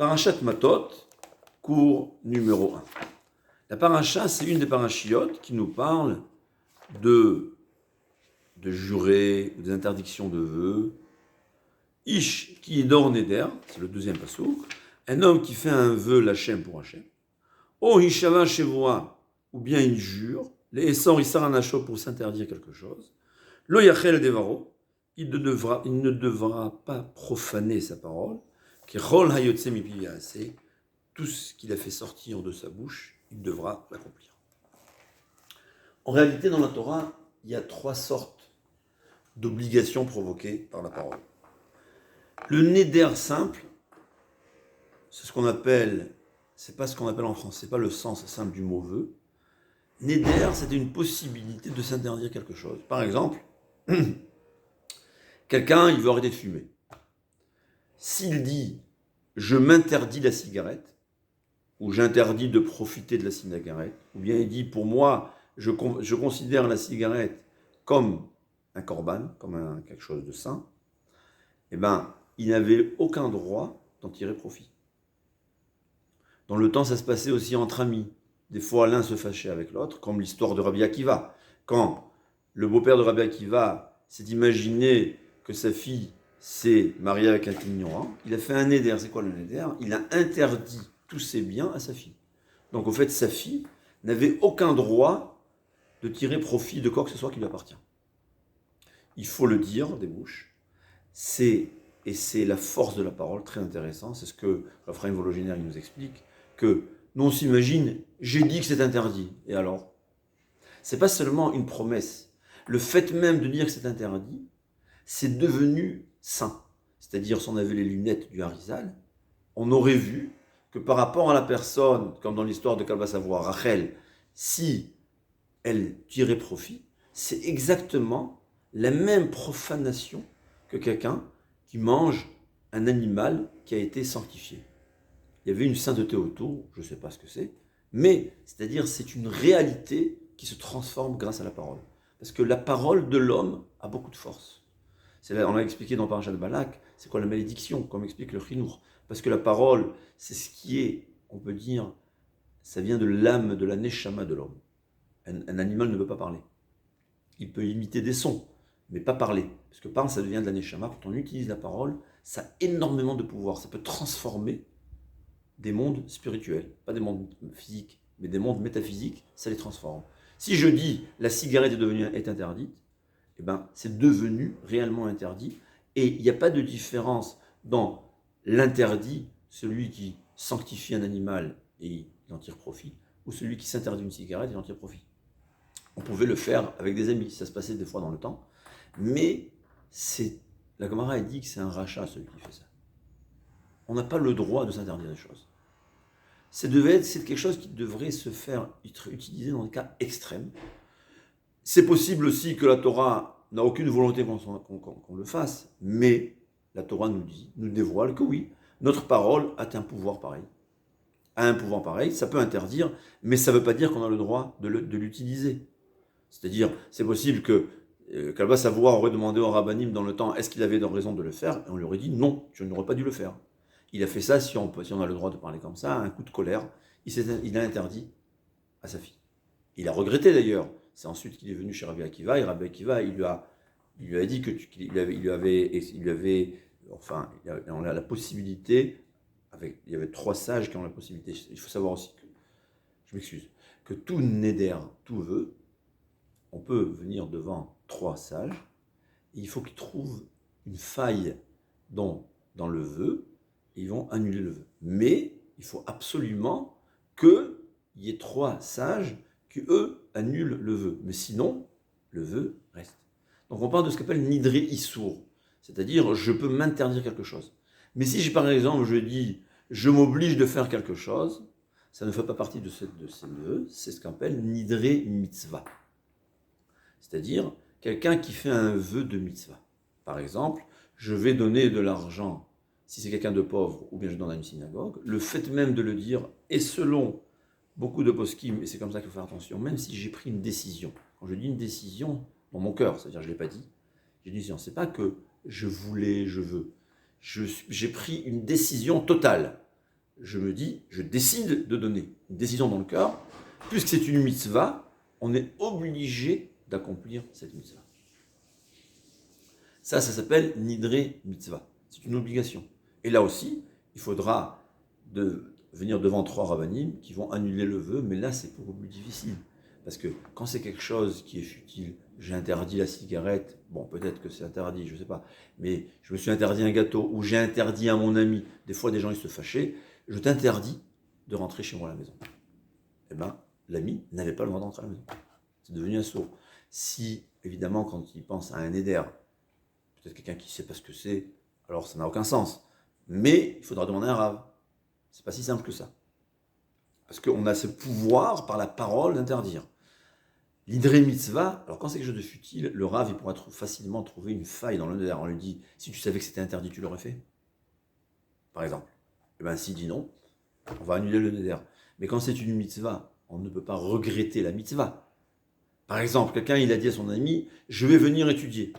Parashat Matot, cours numéro 1. La paracha, c'est une des parachiotes qui nous parle de jurés, des interdictions de vœux. Ish qui est dor neder, c'est le deuxième passouk. Un homme qui fait un vœu l'Hachem pour Hachem. O hishava shevoa, ou bien il jure. Les essor isar anacho pour s'interdire quelque chose. Lo yachel devaro, il ne devra pas profaner sa parole. Kechol hayotse mipi yaaseh, tout ce qu'il a fait sortir de sa bouche, il devra l'accomplir. En réalité, dans la Torah, il y a 3 sortes d'obligations provoquées par la parole. Le neder simple, c'est ce qu'on appelle, c'est pas ce qu'on appelle en français, c'est pas le sens simple du mot vœu. Neder, c'était une possibilité de s'interdire quelque chose. Par exemple, quelqu'un, il veut arrêter de fumer. S'il dit « je m'interdis la cigarette », ou « j'interdis de profiter de la cigarette », ou bien il dit « pour moi, je considère la cigarette comme un korban, comme quelque chose de saint », eh bien, il n'avait aucun droit d'en tirer profit. Dans le temps, ça se passait aussi entre amis. Des fois, l'un se fâchait avec l'autre, comme l'histoire de Rabbi Akiva. Quand le beau-père de Rabbi Akiva s'est imaginé que sa fille s'est mariée avec un ignorant, il a fait un neder. C'est quoi le neder ? Il a interdit tous ses biens à sa fille. Donc, au fait, sa fille n'avait aucun droit de tirer profit de quoi que ce soit qui lui appartient. Il faut le dire des bouches. C'est la force de la parole, très intéressant. C'est ce que Raphaël Vologénaire nous explique, que nous on s'imagine, j'ai dit que c'est interdit, et alors ? C'est pas seulement une promesse. Le fait même de dire que c'est interdit, c'est devenu saint. C'est-à-dire, si on avait les lunettes du Harizal, on aurait vu que par rapport à la personne, comme dans l'histoire de Kalba Savoie, Rachel, si elle tirait profit, c'est exactement la même profanation que quelqu'un qui mange un animal qui a été sanctifié. Il y avait une sainteté autour, je ne sais pas ce que c'est, mais c'est-à-dire c'est une réalité qui se transforme grâce à la parole. Parce que la parole de l'homme a beaucoup de force. On l'a expliqué dans Parashat Balak, c'est quoi la malédiction, comme explique le Chinour. Parce que la parole, c'est ce qui est, on peut dire, ça vient de l'âme, de la neshama de l'homme. Un animal ne peut pas parler. Il peut imiter des sons, mais pas parler. Parce que parler, ça devient de la neshama. Quand on utilise la parole, ça a énormément de pouvoir. Ça peut transformer des mondes spirituels, pas des mondes physiques, mais des mondes métaphysiques, ça les transforme. Si je dis la cigarette est interdite, eh ben, c'est devenu réellement interdit, et il n'y a pas de différence dans l'interdit, celui qui sanctifie un animal et il en tire profit, ou celui qui s'interdit une cigarette et il en tire profit. On pouvait le faire avec des amis, ça se passait des fois dans le temps, mais la Gemara a dit que c'est un rachat celui qui fait ça. On n'a pas le droit de s'interdire des choses. C'est quelque chose qui devrait se faire utiliser dans des cas extrêmes. C'est possible aussi que la Torah n'a aucune volonté qu'on le fasse, mais la Torah nous dévoile que oui, notre parole a un pouvoir pareil. Ça peut interdire, mais ça ne veut pas dire qu'on a le droit de l'utiliser. C'est-à-dire, c'est possible que Kalba Savoie aurait demandé au rabbanim dans le temps, est-ce qu'il avait raison de le faire ? Et on lui aurait dit, non, tu n'aurais pas dû le faire. Il a fait ça, si on a le droit de parler comme ça, un coup de colère, il a interdit à sa fille. Il a regretté d'ailleurs. C'est ensuite qu'il est venu chez Rabbi Akiva, et Rabbi Akiva, il lui a dit on a la possibilité, il y avait 3 sages qui ont la possibilité. Il faut savoir aussi que tout neder, tout vœu, on peut venir devant 3 sages, et il faut qu'ils trouvent une faille dans le vœu, et ils vont annuler le vœu. Mais il faut absolument qu'il y ait 3 sages qui, eux, annulent le vœu. Mais sinon, le vœu reste. Donc on parle de ce qu'on appelle nidré issour, c'est-à-dire je peux m'interdire quelque chose. Mais si par exemple je dis je m'oblige de faire quelque chose, ça ne fait pas partie de ces vœux, c'est ce qu'on appelle nidré mitzvah. C'est-à-dire quelqu'un qui fait un vœu de mitzvah. Par exemple, je vais donner de l'argent, si c'est quelqu'un de pauvre, ou bien je donne à une synagogue, le fait même de le dire, et selon beaucoup de poskim, et c'est comme ça qu'il faut faire attention, même si j'ai pris une décision, quand je dis une décision dans mon cœur, c'est-à-dire je ne l'ai pas dit, j'ai une décision, c'est pas que je voulais, je veux, j'ai pris une décision totale, je me dis, je décide de donner. Une décision dans le cœur, puisque c'est une mitzvah, on est obligé d'accomplir cette mitzvah. Ça s'appelle nidré mitzvah. C'est une obligation. Et là aussi, il faudra venir devant 3 rabbanim qui vont annuler le vœu, mais là, c'est beaucoup plus difficile. Parce que quand c'est quelque chose qui est futile, j'ai interdit la cigarette, bon, peut-être que c'est interdit, je ne sais pas, mais je me suis interdit un gâteau, ou j'ai interdit à mon ami, des fois des gens ils se fâchaient, je t'interdis de rentrer chez moi à la maison. Eh bien, l'ami n'avait pas le droit d'entrer à la maison. C'est devenu un sourd. Si, évidemment, quand il pense à un éder, peut-être quelqu'un qui ne sait pas ce que c'est, alors ça n'a aucun sens. Mais il faudra demander un rave. C'est pas si simple que ça. Parce qu'on a ce pouvoir par la parole d'interdire. L'idré mitzvah, alors quand c'est quelque chose de futile, le rave il pourra facilement trouver une faille dans le neder. On lui dit, si tu savais que c'était interdit, tu l'aurais fait. Par exemple. Et bien s'il dit non, on va annuler le neder. Mais quand c'est une mitzvah, on ne peut pas regretter la mitzvah. Par exemple, quelqu'un il a dit à son ami, je vais venir étudier.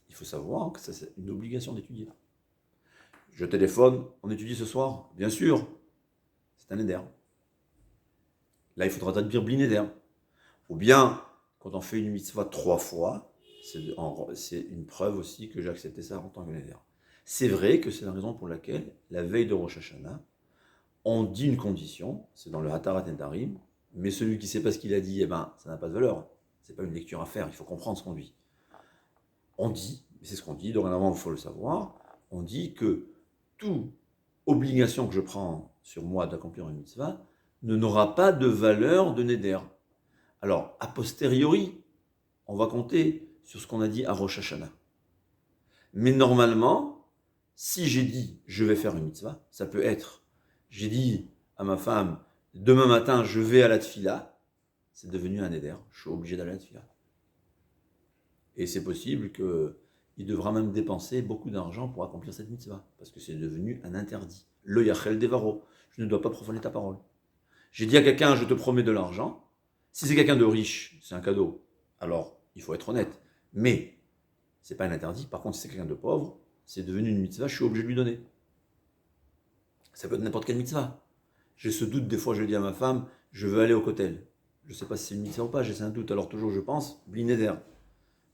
Il faut savoir que c'est une obligation d'étudier. Je téléphone, on étudie ce soir? Bien sûr, c'est un éder. Là, il faudra dire bli neder. Ou bien, quand on fait une mitzvah 3 fois, c'est une preuve aussi que j'ai accepté ça en tant que neder. C'est vrai que c'est la raison pour laquelle, la veille de Rosh Hashanah, on dit une condition, c'est dans le Hatarat Nedarim, mais celui qui ne sait pas ce qu'il a dit, eh ben, ça n'a pas de valeur. Ce n'est pas une lecture à faire, il faut comprendre ce qu'on dit. On dit, c'est ce qu'on dit, dorénavant il faut le savoir, on dit que toute obligation que je prends sur moi d'accomplir une mitzvah n'aura pas de valeur de neder. Alors, a posteriori, on va compter sur ce qu'on a dit à Rosh Hashanah. Mais normalement, si j'ai dit je vais faire une mitzvah, ça peut être, j'ai dit à ma femme, demain matin je vais à la tfila, c'est devenu un neder, je suis obligé d'aller à la tfila. Et c'est possible qu'il devra même dépenser beaucoup d'argent pour accomplir cette mitzvah, parce que c'est devenu un interdit. Le yachel devaro, je ne dois pas profaner ta parole. J'ai dit à quelqu'un, je te promets de l'argent. Si c'est quelqu'un de riche, c'est un cadeau. Alors, il faut être honnête. Mais, c'est pas un interdit. Par contre, si c'est quelqu'un de pauvre, c'est devenu une mitzvah, je suis obligé de lui donner. Ça peut être n'importe quelle mitzvah. J'ai ce doute, des fois, je dis à ma femme, je veux aller au kotel. Je ne sais pas si c'est une mitzvah ou pas, j'ai un doute. Alors, toujours, je pense, bli neder.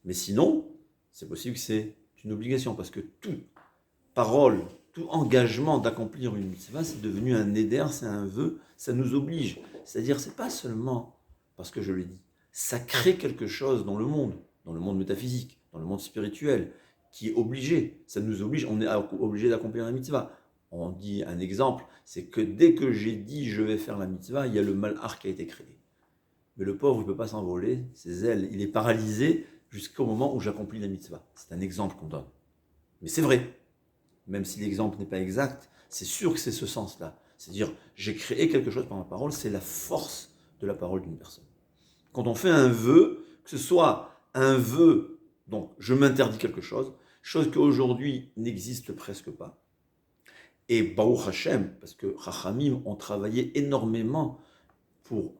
Mais sinon, c'est possible que c'est une obligation, parce que toute parole, tout engagement d'accomplir une mitzvah, c'est devenu un neder, c'est un vœu, ça nous oblige. C'est-à-dire, c'est pas seulement parce que je l'ai dit, ça crée quelque chose dans le monde métaphysique, dans le monde spirituel, qui est obligé. Ça nous oblige, on est obligé d'accomplir la mitzvah. On dit un exemple, c'est que dès que j'ai dit je vais faire la mitzvah, il y a le malach qui a été créé. Mais le pauvre, il ne peut pas s'envoler, ses ailes, il est paralysé jusqu'au moment où j'accomplis la mitzvah. C'est un exemple qu'on donne. Mais c'est vrai. Même si l'exemple n'est pas exact, c'est sûr que c'est ce sens-là. C'est-à-dire, j'ai créé quelque chose par ma parole, c'est la force de la parole d'une personne. Quand on fait un vœu, que ce soit un vœu, donc je m'interdis quelque chose, chose qu'aujourd'hui n'existe presque pas, et Baruch Hashem, parce que Chachamim ont travaillé énormément pour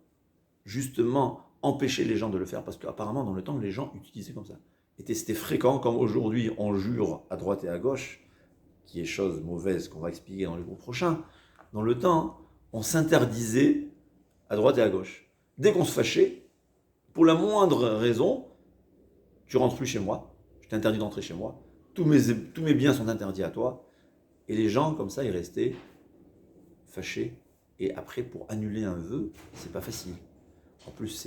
justement empêcher les gens de le faire, parce qu'apparemment dans le temps, les gens utilisaient comme ça. Et c'était fréquent, comme aujourd'hui on jure à droite et à gauche, qui est chose mauvaise qu'on va expliquer dans le cours prochain, dans le temps, on s'interdisait à droite et à gauche. Dès qu'on se fâchait, pour la moindre raison, tu rentres plus chez moi, je t'interdis d'entrer chez moi, tous mes biens sont interdits à toi, et les gens, comme ça, ils restaient fâchés. Et après, pour annuler un vœu, c'est pas facile. En plus,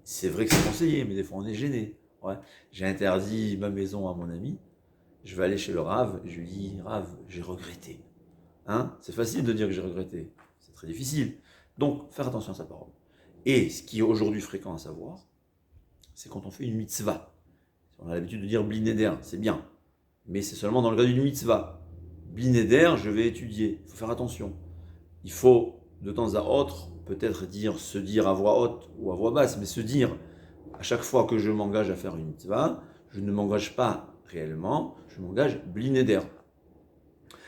c'est vrai que c'est conseillé, mais des fois on est gêné. Ouais. J'ai interdit ma maison à mon ami, je vais aller chez le Rav, je lui dis, Rav, j'ai regretté. Hein, c'est facile de dire que j'ai regretté, c'est très difficile. Donc, faire attention à sa parole. Et ce qui est aujourd'hui fréquent à savoir, c'est quand on fait une mitzvah. On a l'habitude de dire bli neder, c'est bien. Mais c'est seulement dans le cas d'une mitzvah. Bli neder, je vais étudier. Il faut faire attention. Il faut, de temps à autre, peut-être se dire à voix haute ou à voix basse, mais se dire, à chaque fois que je m'engage à faire une mitzvah, je ne m'engage pas réellement, je m'engage bli neder.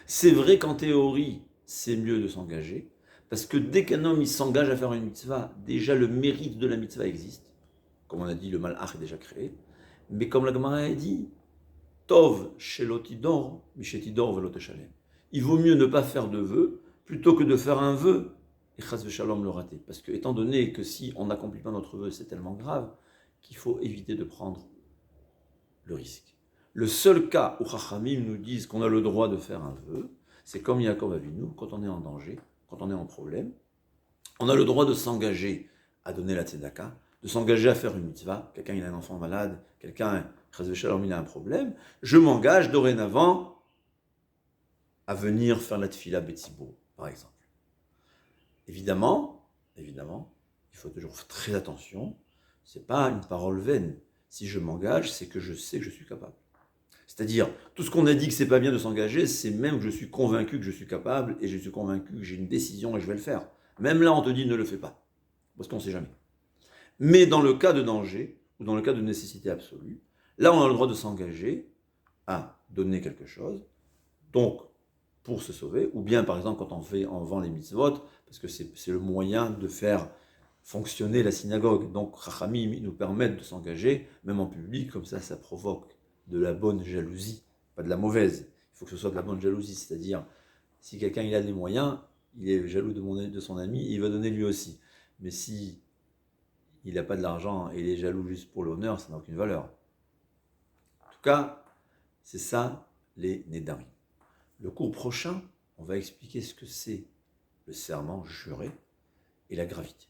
C'est vrai qu'en théorie, c'est mieux de s'engager, parce que dès qu'un homme il s'engage à faire une mitzvah, déjà le mérite de la mitzvah existe. Comme on a dit, le malach est déjà créé. Mais comme la Gemara a dit, Tov shelotidor, mishetidor veloteshalem. il vaut mieux ne pas faire de vœux plutôt que de faire un vœu et chas v'shalom le rater. Parce que, étant donné que si on n'accomplit pas notre vœu, c'est tellement grave qu'il faut éviter de prendre le risque. Le seul cas où Chachamim nous disent qu'on a le droit de faire un vœu, c'est comme Yaakov Avinu, quand on est en danger, quand on est en problème, on a le droit de s'engager à donner la tzedaka, de s'engager à faire une mitzvah. Quelqu'un il a un enfant malade, quelqu'un, chas v'shalom, il a un problème. Je m'engage dorénavant à venir faire la tfila betzibur, par exemple. Évidemment, il faut toujours faire très attention. C'est pas une parole vaine. Si je m'engage, c'est que je sais que je suis capable. C'est-à-dire, tout ce qu'on a dit que c'est pas bien de s'engager, c'est même que je suis convaincu que je suis capable et je suis convaincu que j'ai une décision et je vais le faire. Même là, on te dit ne le fais pas, parce qu'on ne sait jamais. Mais dans le cas de danger ou dans le cas de nécessité absolue, là, on a le droit de s'engager à donner quelque chose. Donc, pour se sauver, ou bien par exemple quand on vend les mitzvot, parce que c'est le moyen de faire fonctionner la synagogue. Donc Chachamim nous permettent de s'engager, même en public, comme ça provoque de la bonne jalousie, pas de la mauvaise. Il faut que ce soit de la bonne jalousie, c'est-à-dire si quelqu'un il a les moyens, il est jaloux de son ami, il va donner lui aussi. Mais si il n'a pas de l'argent et il est jaloux juste pour l'honneur, ça n'a aucune valeur. En tout cas, c'est ça les Nédarim. Le cours prochain, on va expliquer ce que c'est le serment juré et la gravité.